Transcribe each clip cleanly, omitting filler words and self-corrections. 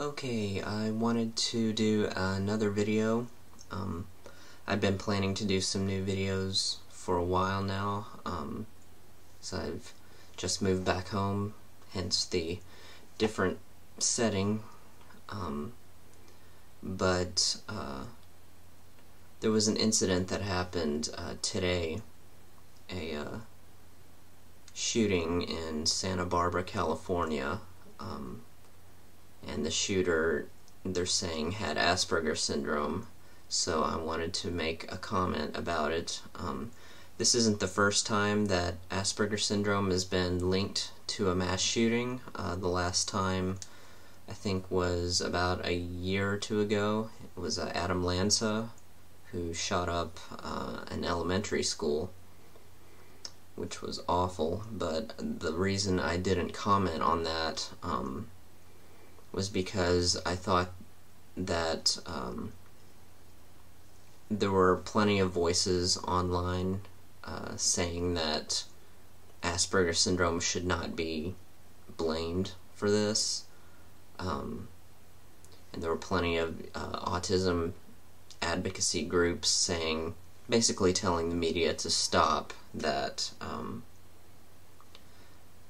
Okay, I wanted to do another video. I've been planning to do some new videos for a while now, so I've just moved back home, hence the different setting, but there was an incident that happened today, a shooting in Santa Barbara, California, and the shooter, they're saying, had Asperger syndrome, so I wanted to make a comment about it. This isn't the first time that Asperger syndrome has been linked to a mass shooting. The last time, I think, was about a year or two ago. It was Adam Lanza, who shot up an elementary school, which was awful, but the reason I didn't comment on that was because I thought that there were plenty of voices online saying that Asperger syndrome should not be blamed for this, and there were plenty of autism advocacy groups saying, basically telling the media to stop, that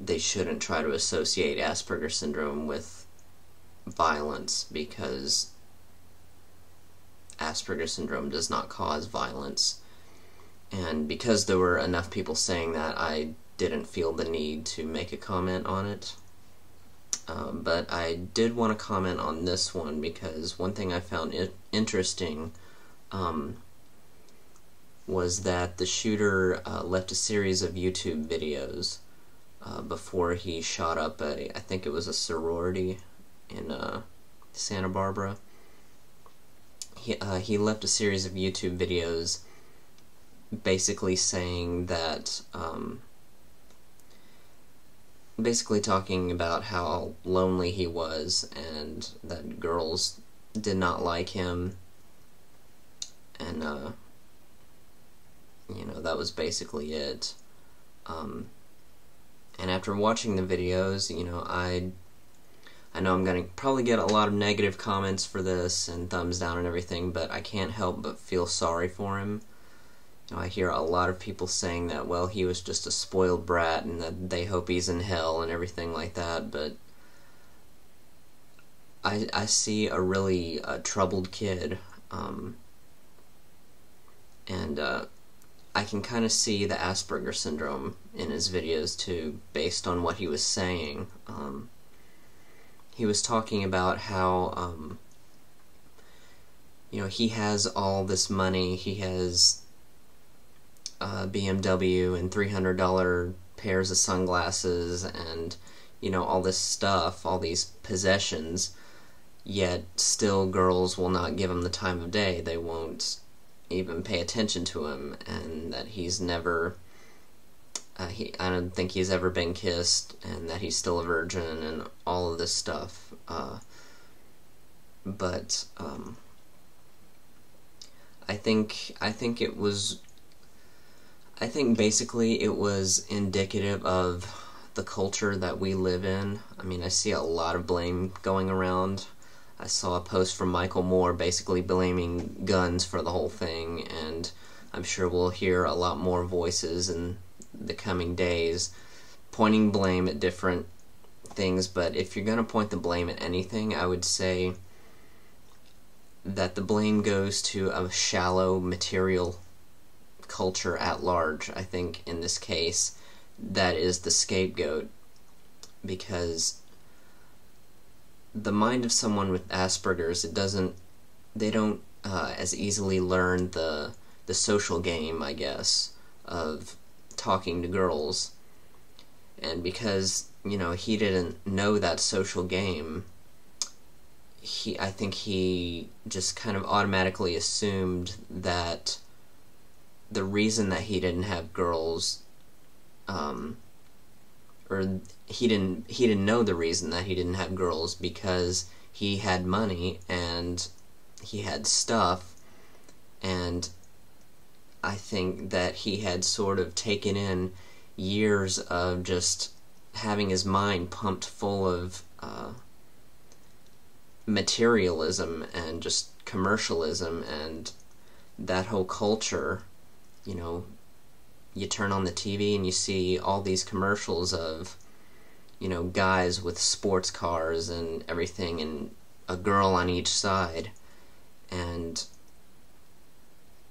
they shouldn't try to associate Asperger syndrome with violence, because Asperger syndrome does not cause violence. And because there were enough people saying that, I didn't feel the need to make a comment on it. But I did want to comment on this one, because one thing I found interesting was that the shooter left a series of YouTube videos before he shot up I think it was a sorority in Santa Barbara. He left a series of YouTube videos basically saying that, basically talking about how lonely he was and that girls did not like him, and you know, that was basically it. And after watching the videos, you know, I know I'm going to probably get a lot of negative comments for this and thumbs down and everything, but I can't help but feel sorry for him. You know, I hear a lot of people saying that, well, he was just a spoiled brat and that they hope he's in hell and everything like that, but I see a really troubled kid, and I can kind of see the Asperger syndrome in his videos too, based on what he was saying. He was talking about how, you know, he has all this money, he has BMW and $300 pairs of sunglasses and, you know, all this stuff, all these possessions, yet still girls will not give him the time of day. They won't even pay attention to him, and that he's never, I don't think he's ever been kissed, and that he's still a virgin, and all of this stuff. But I think basically it was indicative of the culture that we live in. I mean, I see a lot of blame going around. I saw a post from Michael Moore basically blaming guns for the whole thing, and I'm sure we'll hear a lot more voices in the coming days pointing blame at different things. But if you're going to point the blame at anything, I would say that the blame goes to a shallow material culture at large. I think in this case that is the scapegoat, because the mind of someone with Asperger's, they don't as easily learn the social game, I guess, of talking to girls. And because, you know, he didn't know that social game, I think he just kind of automatically assumed that the reason that he didn't have girls, or he didn't know the reason that he didn't have girls, because he had money and he had stuff, and I think that he had sort of taken in years of just having his mind pumped full of materialism and just commercialism and that whole culture. You know, you turn on the TV and you see all these commercials of, you know, guys with sports cars and everything and a girl on each side, and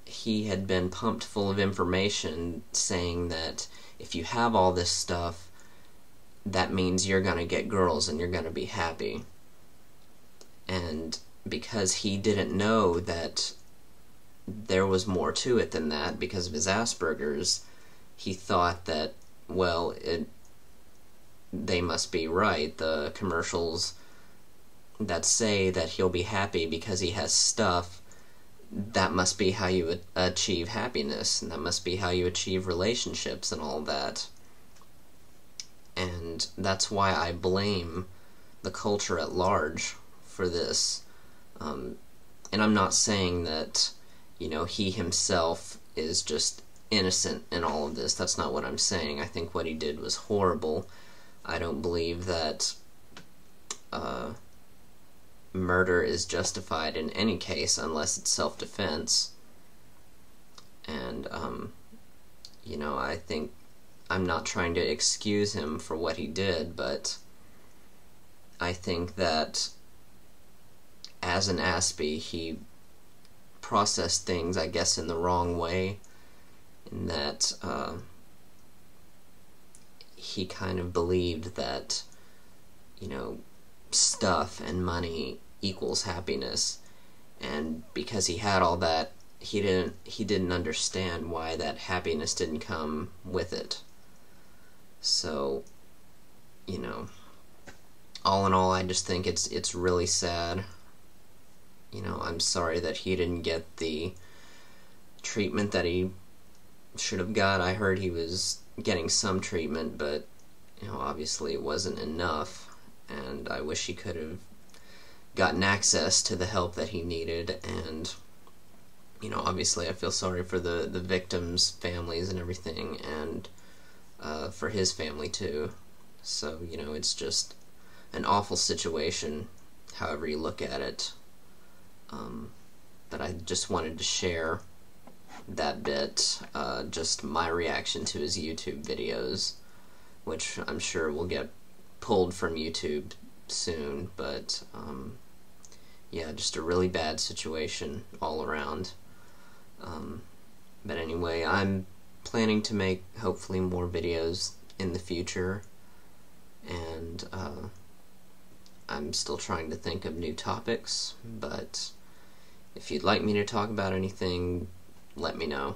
he had been pumped full of information saying that if you have all this stuff, that means you're going to get girls and you're going to be happy. And because he didn't know that there was more to it than that because of his Asperger's, he thought that, well, they must be right. The commercials that say that he'll be happy because he has stuff, that must be how you achieve happiness, and that must be how you achieve relationships and all that. And that's why I blame the culture at large for this. And I'm not saying that, you know, he himself is just innocent in all of this. That's not what I'm saying. I think what he did was horrible. I don't believe that murder is justified in any case unless it's self-defense. And, you know, I think I'm not trying to excuse him for what he did, but I think that as an Aspie, he processed things, I guess, in the wrong way, in that he kind of believed that, you know, stuff and money equals happiness, and because he had all that, he didn't understand why that happiness didn't come with it. So, you know, all in all, I just think it's really sad. You know, I'm sorry that he didn't get the treatment that he should have got. I heard he was getting some treatment, but, you know, obviously it wasn't enough, and I wish he could have gotten access to the help that he needed. And, you know, obviously I feel sorry for the victims' families and everything, and for his family too. So, you know, it's just an awful situation, however you look at it. But I just wanted to share that bit, just my reaction to his YouTube videos, which I'm sure will get pulled from YouTube soon, but yeah, just a really bad situation all around. But anyway, I'm planning to make hopefully more videos in the future, and I'm still trying to think of new topics, but if you'd like me to talk about anything, let me know.